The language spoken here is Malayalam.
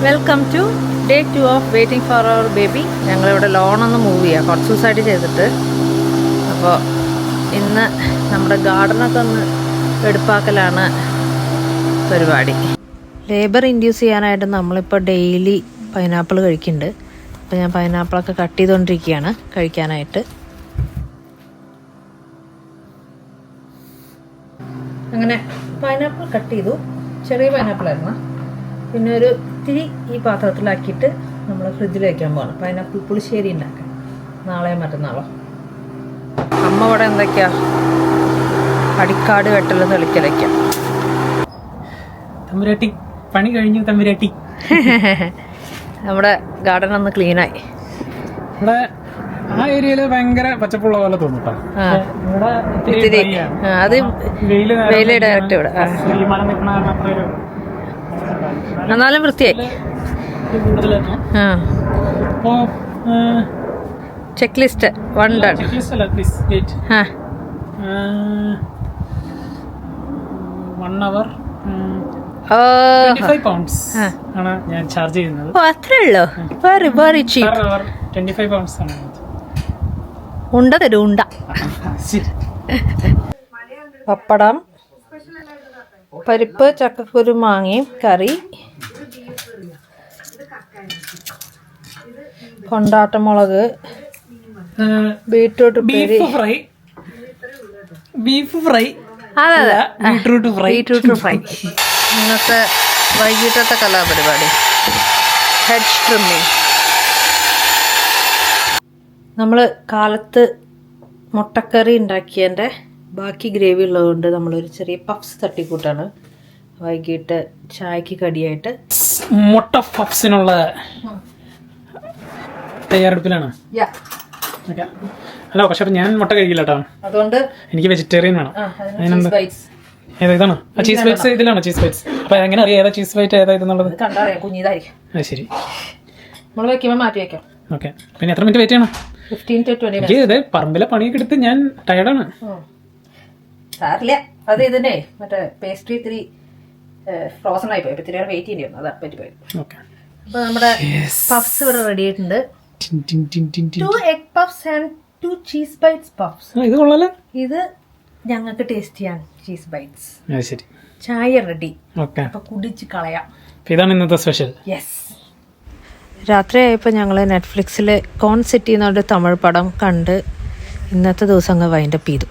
Welcome to day 2 of waiting for our baby. ഞങ്ങളിവിടെ ലോണൊന്ന് മൂവ് ചെയ്യാം, കുറച്ച് ദിവസമായിട്ട് ചെയ്തിട്ട്. അപ്പോൾ ഇന്ന് നമ്മുടെ ഗാർഡനൊക്കെ ഒന്ന് എടുപ്പാക്കലാണ് പരിപാടി. ലേബർ ഇൻഡ്യൂസ് ചെയ്യാനായിട്ട് നമ്മളിപ്പോൾ ഡെയിലി പൈനാപ്പിൾ കഴിക്കുന്നുണ്ട്. അപ്പോൾ ഞാൻ പൈനാപ്പിളൊക്കെ കട്ട് ചെയ്തുകൊണ്ടിരിക്കുകയാണ് കഴിക്കാനായിട്ട്. അങ്ങനെ പൈനാപ്പിൾ കട്ട് ചെയ്തു. ചെറിയ പൈനാപ്പിളായിരുന്നു. പിന്നെ ഒരു ഇത്തിരി ഈ പാത്രത്തിലാക്കിയിട്ട് നമ്മൾ ഫ്രിഡ്ജിൽ വയ്ക്കാൻ പോകണം. പൈനാപ്പിൾ പുളിശ്ശേരി ഉണ്ടാക്കാൻ നാളെയോ മറ്റന്നാളോ. അമ്മ ഇവിടെ എന്തൊക്കെയാ അടിക്കാട് വെട്ടലും തെളിക്കലയ്ക്കാം. തമ്പുരാട്ടി പണി കഴിഞ്ഞു. തമ്പുരാട്ടി നമ്മുടെ ഗാർഡൻ ഒന്ന് ക്ലീനായി. ഇവിടെ ആ ഏരിയയില് ഭയങ്കര പച്ചപ്പുള്ള പോലെ തോന്നുട്ടോ. അത് വെയില് ഡയറക്റ്റ് ഇവിടെ. എന്നാലും വൃത്തിയായി. Check list 1 done. 1 hour 25 pounds ആണ് ഞാൻ ചാർജ് ചെയ്യുന്നത്. അത്രേ ഉള്ളൂ. Very cheap. 25 pounds ആണ്. ഉണ്ട തരും ഉണ്ട. പപ്പടം, പരിപ്പ്, ചക്കക്കുരു, മാങ്ങയും കറി, കൊണ്ടാട്ടമുളക്, ബീട്രൂട്ട് ഫ്രൈ. അതെ, ബീട്രൂട്ട് ഫ്രൈ. ഇന്നത്തെ വൈകിട്ടത്തെ കലാപരിപാടി ഹെഡ് ട്രിമ്മിങ്. നമ്മൾ കാലത്ത് മുട്ടക്കറി ഉണ്ടാക്കിയതിൻ്റെ ബാക്കി ഗ്രേവി ഉള്ളതുകൊണ്ട് നമ്മളൊരു ചെറിയ പഫ്സ് തട്ടിക്കൂട്ടാണ് വൈകിട്ട് ചായക്ക് കടിയായിട്ട്. മുട്ട പഫ്സിനുള്ള തയ്യാറെടുപ്പിലാണ്. ഹലോ, പക്ഷെ ഞാൻ മുട്ട കഴിക്കില്ല കേട്ടോ. അതുകൊണ്ട് എനിക്ക് വെജിറ്റേറിയൻ ആണ്. ഇതാണ് ചീസ് ബൈറ്റ്സ്. ഇതിലാണ് ചീസ് ബൈറ്റ്സ്. അപ്പൊ എങ്ങനെ അറിയാം ഏതാ ചീസ് ബൈറ്റ് ഏതാ ഇതെന്നുള്ളത്? കണ്ടറിയാം, കുഞ്ഞിതായിരിക്കും. അത് ശരി, നമ്മൾ വെക്കുമ്പോൾ മാറ്റി വെക്കാം. ഓക്കെ. പിന്നെ എത്ര മിനിറ്റ് വെയിറ്റ് ചെയ്യണം? 15 to 20 എനിക്ക് ഇത് പറമ്പിലെ പണിയൊക്കെ എടുത്ത് ഞാൻ ടയർഡാണ്. സാറില്ല, അത് ഇതിന്റെ മറ്റേ പേസ്ട്രി ഇത്തിരി ഫ്രോസൺ ആയി പോയി. ഇത്തിരി വെയിറ്റ് ചെയ്യേണ്ടി വന്നു, അതാ പറ്റിപ്പോയി. അപ്പൊ നമ്മുടെ പഫ്സ് ഇവിടെ റെഡി ആയിട്ടുണ്ട്. 2 egg puffs and 2 cheese bites puffs. ഇത് കൊള്ളാലോ. ഇത് ഞങ്ങൾക്ക് ടേസ്റ്റ് ചെയ്യാൻ ചീസ് ബൈറ്റ്സ്. ശരി, ചായ റെഡി. അപ്പൊ കുടിച്ച് കളയാം. ഇതാണ് ഇന്നത്തെ സ്പെഷ്യൽ. യെസ്. രാത്രിയായപ്പോൾ ഞങ്ങൾ നെറ്റ്ഫ്ലിക്സിൽ കോൺ സിറ്റി എന്നൊരു തമിഴ് പടം കണ്ട് ഇന്നത്തെ ദിവസം അങ്ങ് വൈൻഡപ്പ് ചെയ്തു.